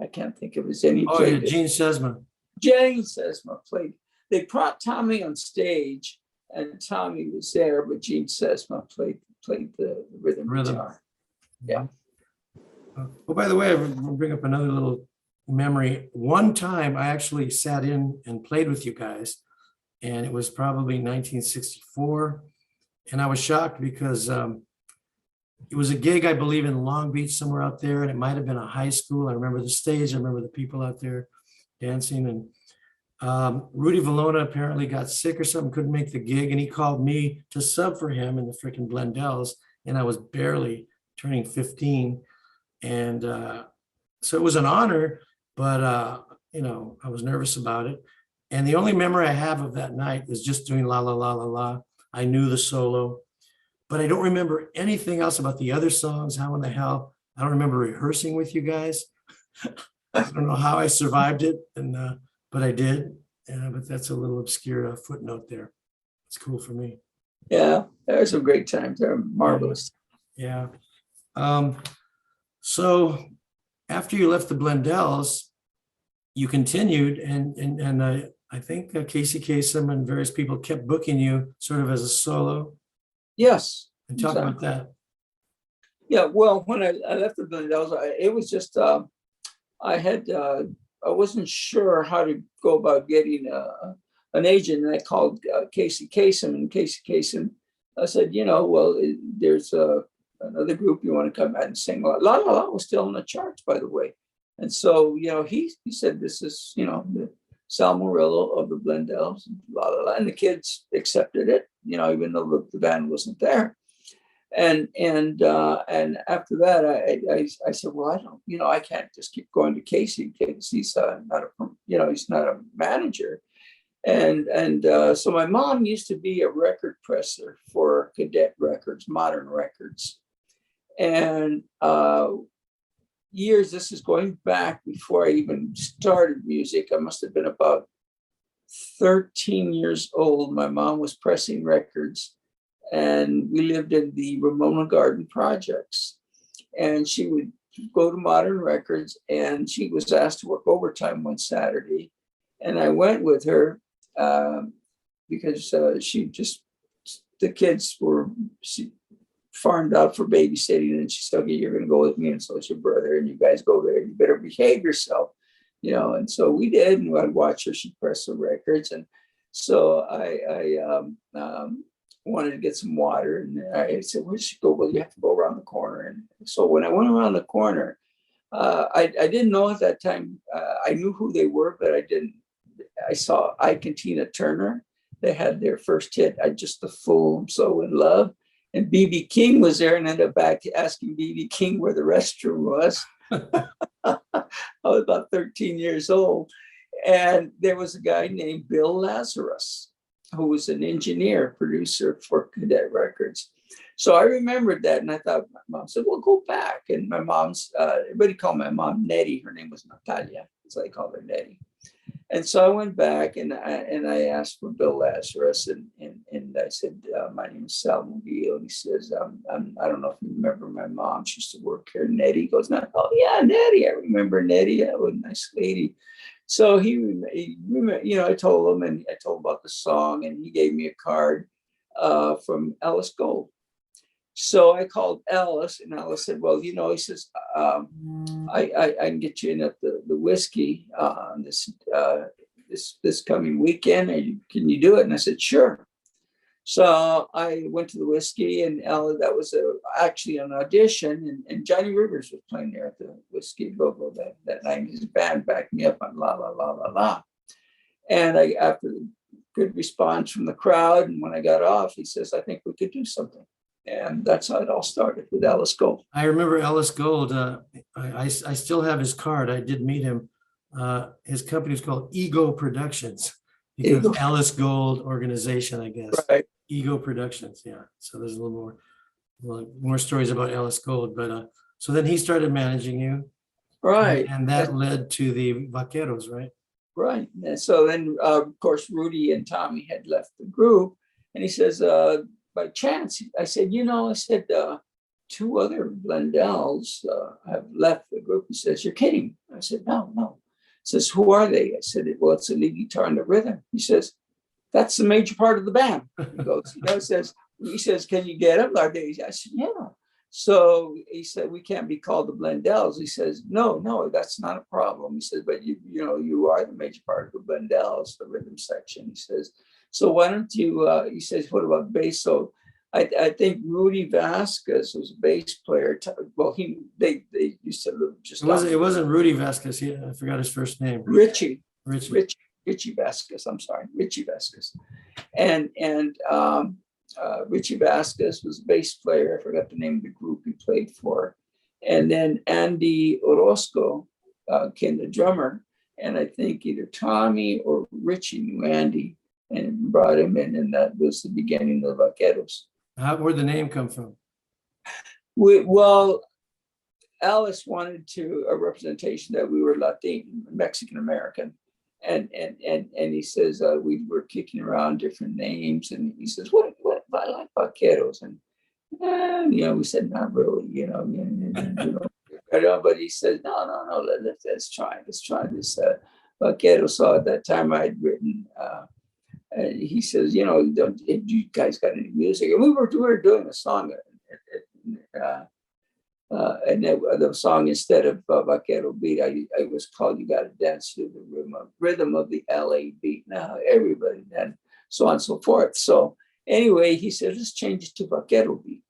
I can't think of his name. Oh, yeah, Gene Sesma. Jane Sesma played. They brought Tommy on stage, and Tommy was there, but Gene Sesma played played the rhythm guitar. Yeah. Oh, by the way, I'll bring up another little memory. One time I actually sat in and played with you guys, and it was probably 1964. And I was shocked because it was a gig, I believe, in Long Beach, somewhere out there, and it might have been a high school. I remember the stage, I remember the people out there dancing. And Rudy Valona apparently got sick or something, couldn't make the gig, and he called me to sub for him in the freaking Blendels, and I was barely turning 15. And so it was an honor, but I was nervous about it. And the only memory I have of that night is just doing La La La La La. I knew the solo, but I don't remember anything else about the other songs. How in the hell? I don't remember rehearsing with you guys. I don't know how I survived it, but I did. But that's a little obscure footnote there. It's cool for me. Yeah, there were some great times. They're marvelous. Yeah. So after you left the Blendels, you continued, and I think Casey Kasem and various people kept booking you sort of as a solo. Yes. And talk about that. Yeah, well, when I left the Blendels, it was just I wasn't sure how to go about getting an agent, and I called Casey Kasem, and Casey Kasem, I said, well, there's another group you want to come out and sing. La La La was still on the charts, by the way. And so, he said, this is, the Sal Murillo of the Blendels, La La La, and the kids accepted it, even though the band wasn't there. And after that, I said, well, I don't, I can't just keep going to Casey because he's he's not a manager. And so my mom used to be a record presser for Cadet Records, Modern Records. And this is going back before I even started music. I must have been about 13 years old. My mom was pressing records, and we lived in the Ramona Garden projects. And she would go to Modern Records, and she was asked to work overtime one Saturday. And I went with her because the kids were farmed out for babysitting, and she said, okay, you're going to go with me, and so is your brother, and you guys go there, you better behave yourself, and so we did, and I'd watch her, she'd press the records. And so I wanted to get some water, and I said, where should you go? Well, you have to go around the corner. And so when I went around the corner, I didn't know at that time, I knew who they were, but I saw Ike and Tina Turner. They had their first hit, I Just a Fool, I'm So in Love. And B.B. King was there, and ended up back asking B.B. King where the restroom was. I was about 13 years old. And there was a guy named Bill Lazarus, who was an engineer, producer for Cadet Records. So I remembered that, and I thought, my mom said, well, go back. And my mom's, everybody called my mom Nettie. Her name was Natalia, so they called her Nettie. And so I went back, and I asked for Bill Lazarus, and I said, my name is Sal Murillo. And he says, I don't know if you remember my mom. She used to work here. Nettie goes, no, oh yeah, Nettie. I remember Nettie. That was a nice lady. So I told him, and I told him about the song, and he gave me a card from Ellis Gold. So I called Ellis, and Ellis said, well, he says, I can get you in at the whiskey this coming weekend. Can you do it? And I said, sure. So I went to the whiskey, and that was actually an audition, and Johnny Rivers was playing there at the Whiskey Go-Go that night. His band backed me up on La La La La La. And after the good response from the crowd, and when I got off, he says, I think we could do something. And that's how it all started with Ellis Gold. I remember Ellis Gold. I still have his card. I did meet him. His company is called Ego Productions, because Ellis Gold organization, I guess. Right. Ego Productions. Yeah. So there's a little more stories about Ellis Gold. But so then he started managing you. Right. And that led to the Vaqueros, right? Right. And so then, of course, Rudy and Tommy had left the group, and he says, by chance, I said, two other Blendels have left the group. He says, you're kidding. I said, no. He says, who are they? I said, well, it's the lead guitar and the rhythm. He says, that's the major part of the band. He goes, says, he says, can you get them? I said, yeah. So he said, we can't be called the Blendels. He says, no, that's not a problem. He says, but you are the major part of the Blendels, the rhythm section. He says, so why don't you, he says, what about bass? So I think Rudy Vasquez was a bass player. Well, they used to live just. It wasn't Rudy Vasquez. I forgot his first name. Richie Richie. Vasquez. I'm sorry, Richie Vasquez, and Richie Vasquez was a bass player. I forgot the name of the group he played for, and then Andy Orozco came the drummer, and I think either Tommy or Richie knew Andy and brought him in, and that was the beginning of Vaqueros. Where'd the name come from? Well, Alice wanted a representation that we were Latin, Mexican American. And he says, we were kicking around different names. And he says, what I like Vaqueros. And we said, not really, but he said, no, let's try this Vaqueros. So at that time I had written, he says, don't you guys got any music? And we were doing a song, and the song, instead of Vaquero beat, it was called "You Gotta Dance to the Rhythm of the L.A. Beat." Now everybody then, so on and so forth. So anyway, he said, let's change it to Vaquero beat.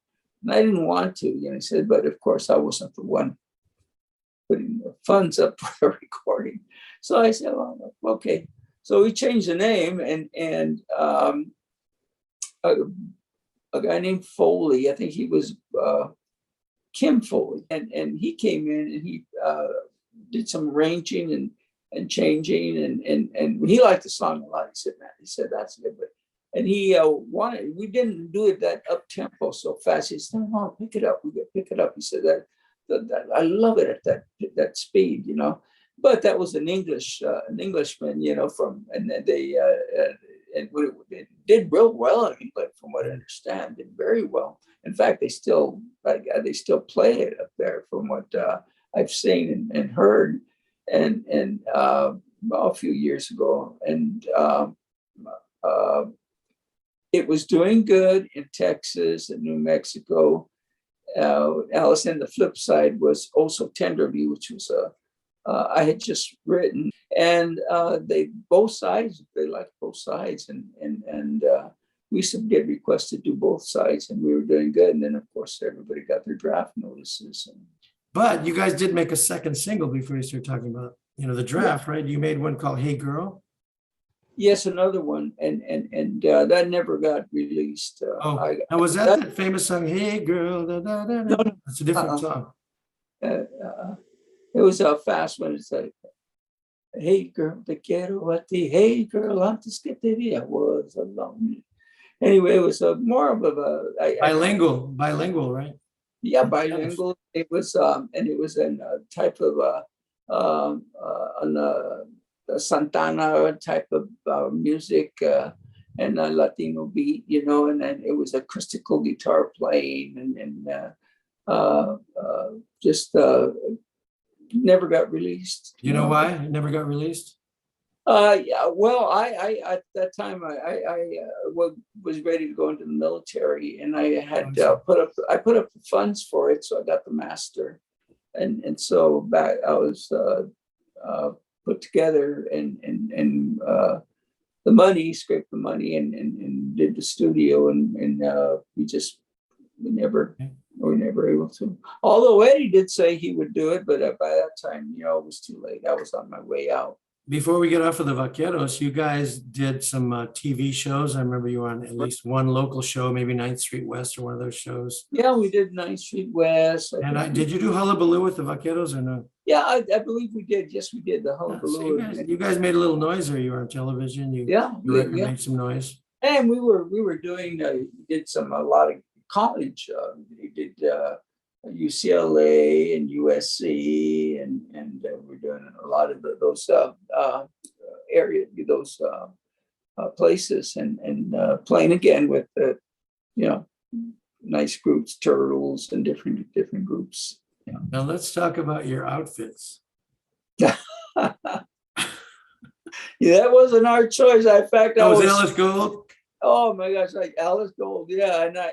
And I didn't want to, he said, but of course I wasn't the one putting the funds up for the recording. So I said, well, okay. So we changed the name, and a guy named Foley, I think he was Kim Foley, and he came in and he did some arranging and changing, and he liked the song a lot. He said that's good, and he we didn't do it that up tempo so fast. He said, no, pick it up. We got pick it up. He said that I love it at that speed, But that was an Englishman, and they it did real well in England, from what I understand, did very well. In fact, they still play it up there, from what I've seen and heard, and a few years ago, and it was doing good in Texas and New Mexico. Alice, and the flip side was also Tenderly, which was I had just written, and they liked both sides, and we used to get requests to do both sides, and we were doing good. And then of course everybody got their draft notices. But you guys did make a second single before you started talking about the draft, right? You made one called "Hey Girl." Yes, another one, and that never got released. Now was that famous song, "Hey Girl"? Da, da, da, da? No, it's a different song. It was a fast one. It's like, "Hey girl, te quiero a ti. Hey girl, antes que te vi, I was alone." Anyway, it was more of a bilingual, right? Yeah, bilingual. It was and it was in a type of a Santana type of music, and a Latino beat, and then it was acoustical guitar playing, and just never got released. You know why it never got released? Yeah, well, I at that time I was ready to go into the military, and I had put up the funds for it, so I got the master, and so back I was put together and the money, scraped the money, and did the studio, and we never were never able to. Although Eddie did say he would do it, but by that time, it was too late. I was on my way out. Before we get off of the Vaqueros, you guys did some TV shows. I remember you were on at least one local show, maybe 9th Street West or one of those shows. Yeah, we did 9th Street West. And did you do Hullabaloo with the Vaqueros or no? Yeah, I believe we did. Yes, we did the Hullabaloo. So you guys made a little noise, or you were on television. You made some noise. And we were doing did a lot of college. We did UCLA and USC, and we're doing a lot of those area, those places, and playing again with nice groups, Turtles, and different groups. Yeah. Now let's talk about your outfits. Yeah, that wasn't our choice. In fact, that was Alice Gold. Oh my gosh, like Alice Gold, yeah. And I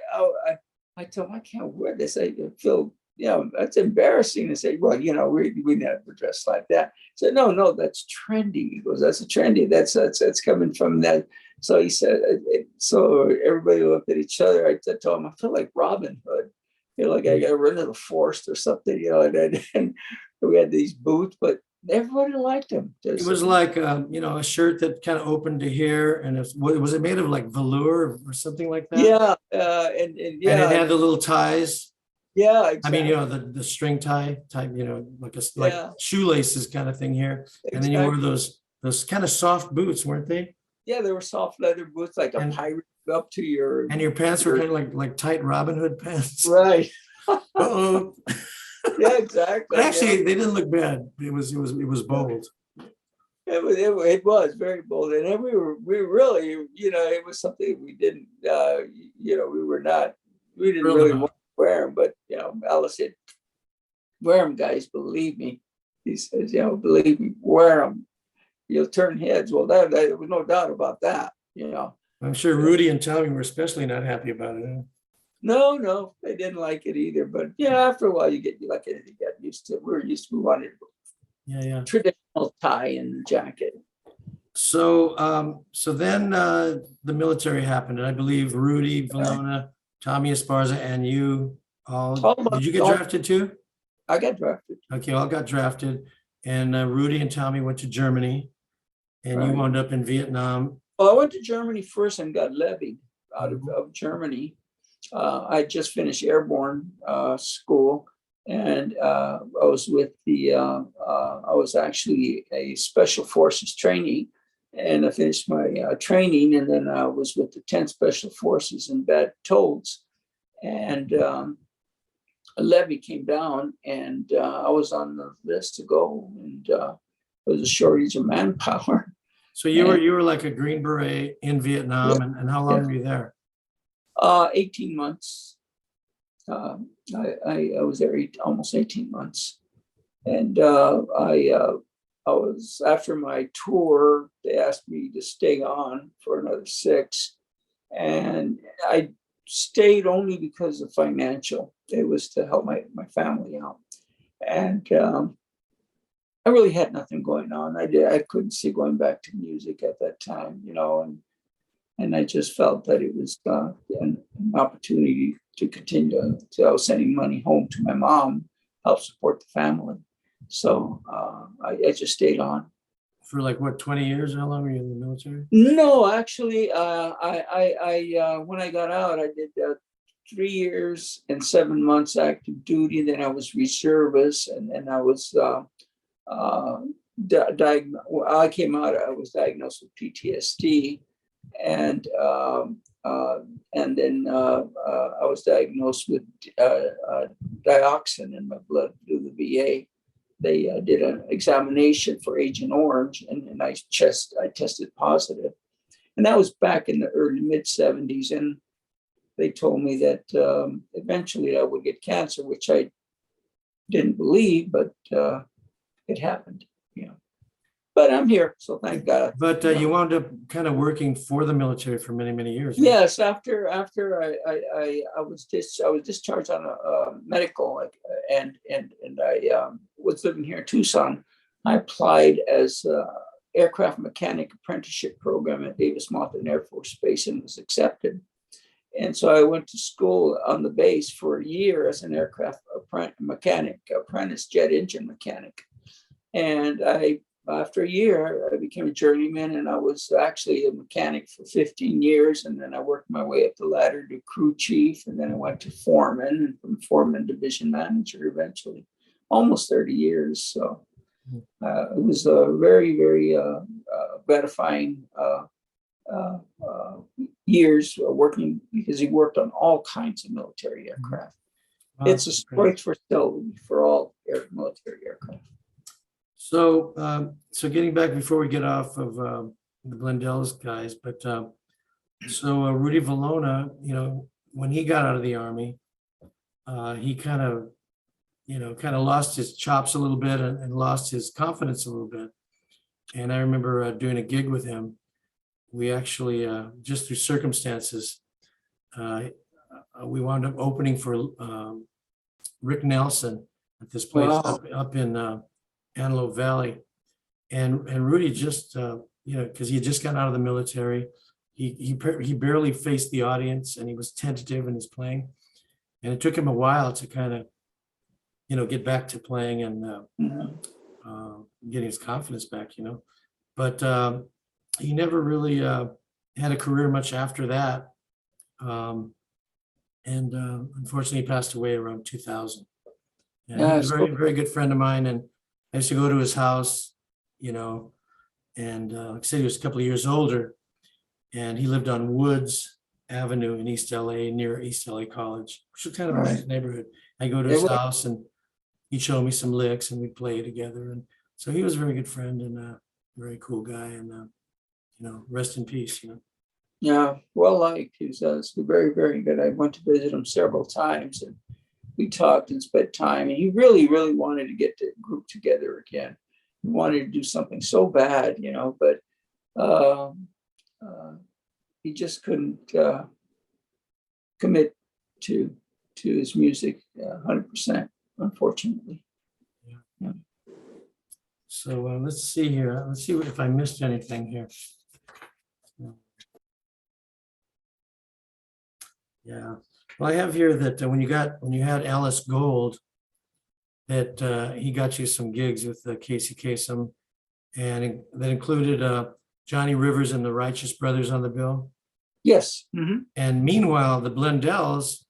told him I can't wear this. I feel, that's embarrassing to say. Well, we never dress like that. So no, that's trendy. He goes, that's a trendy. That's coming from that. So he said. So everybody looked at each other. I told him I feel like Robin Hood. Like I got rid of the forest or something. And we had these boots, but everybody liked them. It was like, a shirt that kind of opened to here, and was it made of like velour or something like that? Yeah, And it had the little ties. yeah, I mean, exactly. the string tie type, like Yeah, shoelaces kind of thing here. And then you wore exactly. those kind of soft boots, weren't they? Yeah, they were soft leather boots, like a And pirate up to your and your pants were your kind of like tight Robin Hood pants. right. Uh-oh. Yeah, But exactly. actually, they didn't look bad. It was bold. It was very bold, and then we really, it was something we didn't, we didn't Thrilled really want about. to wear them, but Alice said, "Wear them, guys. Believe me." He says, "Believe me, wear them. You'll turn heads." Well, there was no doubt about that. I'm sure Rudy and Tommy were especially not happy about it. Huh? No, they didn't like it either. But after a while, you like it. You get used to it. We wanted Yeah, yeah. traditional tie and jacket. So then the military happened, and I believe Rudy Valona, Tommy Esparza, and you all. Did you get drafted too? I got drafted. Okay, all got drafted, and Rudy and Tommy went to Germany, and you Right. wound up in Vietnam. Well, I went to Germany first and got levied out Mhm. of Germany. I just finished airborne school, and I was with I was actually a special forces trainee, and I finished my training, and then I was with the 10th Special Forces in Bad Tolds, and a levy came down, and I was on the list to go, and there was a shortage of manpower. So you were And you were like a Green Beret in yeah, Vietnam, and how long yeah, were you there? 18 months. I was there almost 18 months. And I was, after my tour, they asked me to stay on for another 6. And I stayed only because of financial. It was to help my family out. And I really had nothing going on. I couldn't see going back to music at that time, and I just felt that it was an opportunity to continue. So I was sending money home to my mom, help support the family. So I just stayed on. For like what, 20 years? How long were you in the military? No, actually, when I got out, I did 3 years and 7 months active duty. Then I was reservist, and then I was I came out. I was diagnosed with PTSD, and then I was diagnosed with dioxin in my blood through the VA. They did an examination for Agent Orange, and I tested positive, and that was back in the early mid 70s. And they told me that eventually I would get cancer, which I didn't believe, but it happened. But I'm here, so thank God. But you wound up kind of working for the military for many, many years. Right? Yes, after I was discharged on a medical, and I was living here in Tucson. I applied as aircraft mechanic apprenticeship program at Davis-Monthan Air Force Base and was accepted. And so I went to school on the base for a year as an aircraft apprentice jet engine mechanic. And after a year, I became a journeyman, and I was actually a mechanic for 15 years. And then I worked my way up the ladder to crew chief, and then I went to foreman, and from foreman division manager eventually, almost 30 years. So it was a very, very gratifying years working, because he worked on all kinds of military aircraft. Wow, It's a strength for all military aircraft. So getting back before we get off of the Blendels guys, but so Rudy Valona, when he got out of the Army, he kind of lost his chops a little bit and lost his confidence a little bit. And I remember doing a gig with him we actually, just through circumstances, we wound up opening for Rick Nelson at this place Wow. up in Antelope Valley. And Rudy just, because he had just gotten out of the military, he barely faced the audience, and he was tentative in his playing. And it took him a while to kind of, get back to playing and getting his confidence back, But he never really had a career much after that. And unfortunately, he passed away around 2000. And he was a very, very good friend of mine. And I used to go to his house, and like I said, he was a couple of years older, and he lived on Woods Avenue in East L.A. near East L.A. College, which was kind of a nice neighborhood. I go to his house, and he'd show me some licks, and we'd play together. And so he was a very good friend and a very cool guy. And rest in peace. Yeah, well liked. He was very, very good. I went to visit him several times, and we talked and spent time. And he really, really wanted to get the group together again. He wanted to do something so bad, but he just couldn't commit to his music 100%, unfortunately. Yeah. So let's see here. Let's see if I missed anything here. Yeah. Well, I have here that when you had Alice Gold, that he got you some gigs with Casey Kasem, and that included Johnny Rivers and the Righteous Brothers on the bill. Yes. Mm-hmm. And meanwhile, the Blendels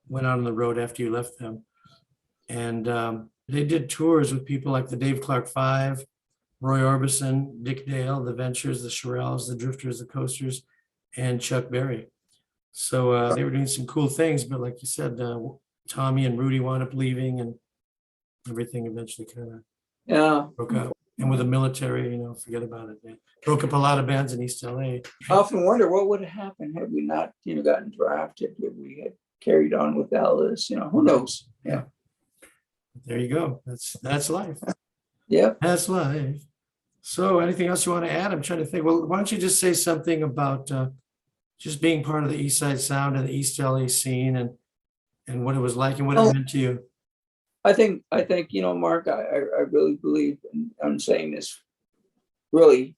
went out on the road after you left them, and they did tours with people like the Dave Clark Five, Roy Orbison, Dick Dale, the Ventures, the Shirelles, the Drifters, the Coasters, and Chuck Berry. So they were doing some cool things, but like you said, Tommy and Rudy wound up leaving, and everything eventually kind of broke up. And with the military, forget about it. Man. Broke up a lot of bands in East L.A. I often wonder what would have happened had we not, gotten drafted, if we had carried on with Alice, who knows? Yeah. There you go. That's life. Yeah. That's life. So anything else you want to add? I'm trying to think. Well, why don't you just say something about just being part of the East Side Sound and the East L.A. scene and what it was like and what it meant to you? I think, Mark, I really believe, and I'm saying this really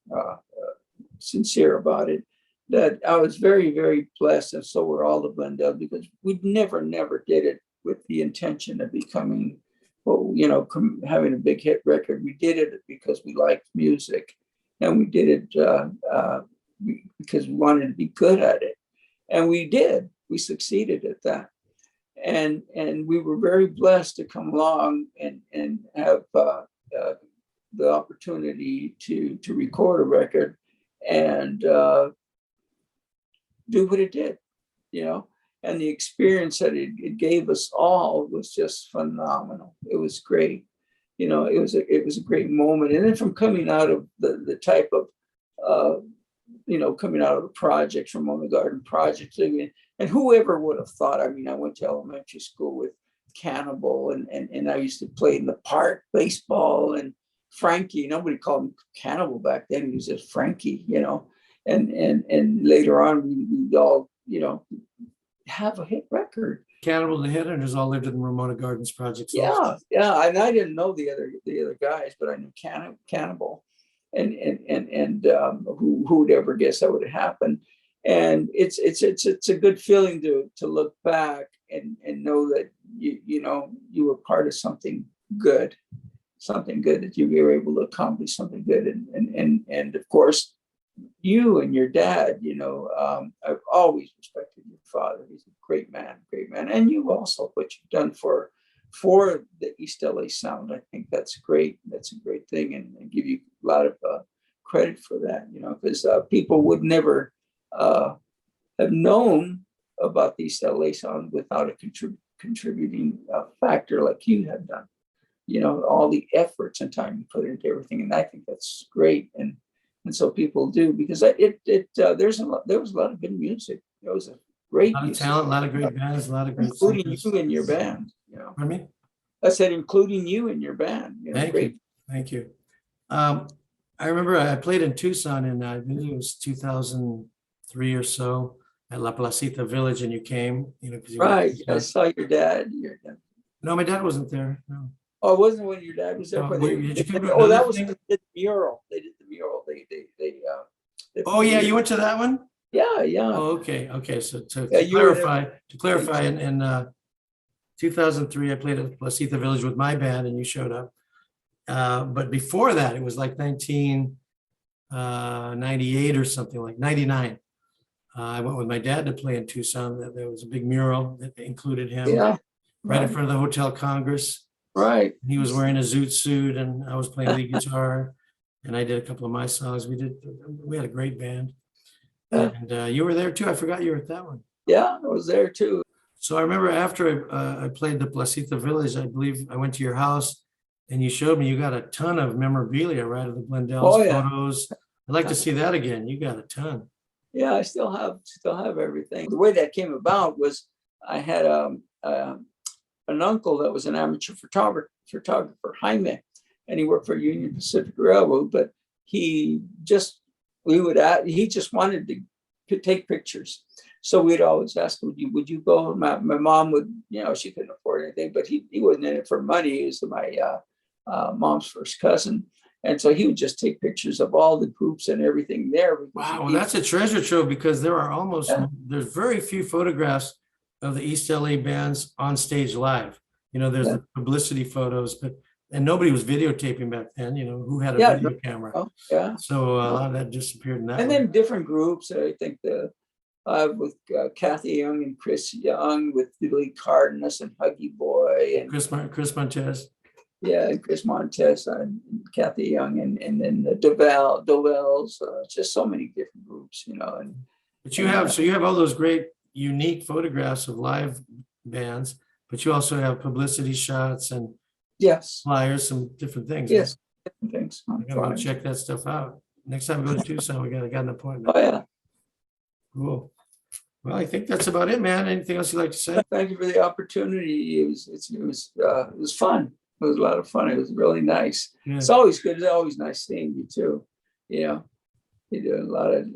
sincere about it, that I was very, very blessed, and so were all the Blendels, because we never did it with the intention of becoming, having a big hit record. We did it because we liked music, and we did it because we wanted to be good at it. And we did. We succeeded at that. And we were very blessed to come along and have the opportunity to record a record and do what it did, and the experience that it gave us all was just phenomenal. It was great. It was a great moment. And then from coming out of the type of, coming out of the projects, Ramona Garden projects, and whoever would have thought, I went to elementary school with Cannibal, and I used to play in the park, baseball, and Frankie. Nobody called him Cannibal back then. He was just Frankie, and later on we all, have a hit record. Cannibal and the Headhunters all lived in the Ramona Gardens projects. Yeah. And I didn't know the other guys, but I knew Cannibal, and who would ever guess that would have happened. And it's a good feeling to look back and know that you were part of something good, that you were able to accomplish something good. And of course, you and your dad, I've always respected your father. He's a great man. And you also, what you've done for the East L.A. sound, I think that's great. That's a great thing, and I give you a lot of credit for that, because people would never have known about the East L.A. sound without a contributing factor like you have done. All the efforts and time you put into everything, and I think that's great. And so people do, because there was a lot of good music. There was a great lot of talent, a lot of great bands, a lot of great including singers. you and your band. Pardon me? I said, including you and your band. Thank you. I remember I played in Tucson in, I think it was 2003 or so at La Placita Village, and you came, you know, because you were. Right. I saw your dad. No, my dad wasn't there. No. Oh, it wasn't when your dad was there. Oh, But did you come to oh, another that was thing? they did the mural. They did the mural. They Oh, yeah, you went to that one? Yeah, yeah. Oh, okay, okay. So Yeah, to you were there. clarify, in 2003, I played at Placita Village with my band, and you showed up. But before that, it was like 1998 or something, like 99. I went with my dad to play in Tucson. There was a big mural that included him Yeah. right in Right. front of the Hotel Congress. Right. He was wearing a zoot suit, and I was playing lead guitar, and I did a couple of my songs. We had a great band. Yeah. And you were there too. I forgot you were at that one. Yeah, I was there too. So I remember after I played the Placita Village, I believe I went to your house and you showed me you got a ton of memorabilia, right, of the Blendels Oh yeah. photos. I'd like to see that again. You got a ton. Yeah, I still have everything. The way that came about was I had an uncle that was an amateur photographer, Jaime, and he worked for Union Pacific Railroad, but he just wanted to take pictures. So we'd always ask him, would you go? My mom would, she couldn't afford anything, but he wasn't in it for money. He was my mom's first cousin. And so he would just take pictures of all the groups and everything there. Wow, well, that's a treasure trove, because Yeah. there's very few photographs of the East LA bands on stage live. There's Yeah. the publicity photos, and nobody was videotaping back then, who had a Yeah. video camera. Oh, yeah. So a lot of that disappeared in that And way. then different groups. I think with Kathy Young and Chris Young, with Billy Cardenas and Huggy Boy, and Chris Montez. yeah, Chris Montez and Kathy Young, and then the Dovells. Just so many different groups, And But you have all those great unique photographs of live bands, but you also have publicity shots and yes, flyers, some different things. yes, different things. I gotta go check that stuff out. Next time we go to Tucson, I got an appointment. Oh yeah. Cool. Well, I think that's about it, man. Anything else you'd like to say? Thank you for the opportunity. It was fun. It was a lot of fun. It was really nice. Yeah. It's always good. It's always nice seeing you too. You do a lot of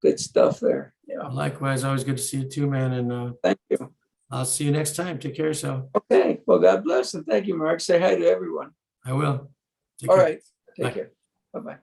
good stuff there. Likewise, always good to see you too, man. And Thank you. I'll see you next time. Take care of yourself. Okay. Well, God bless and thank you, Mark. Say hi to everyone. I will. Take All care. right. Take Bye. care. Bye-bye.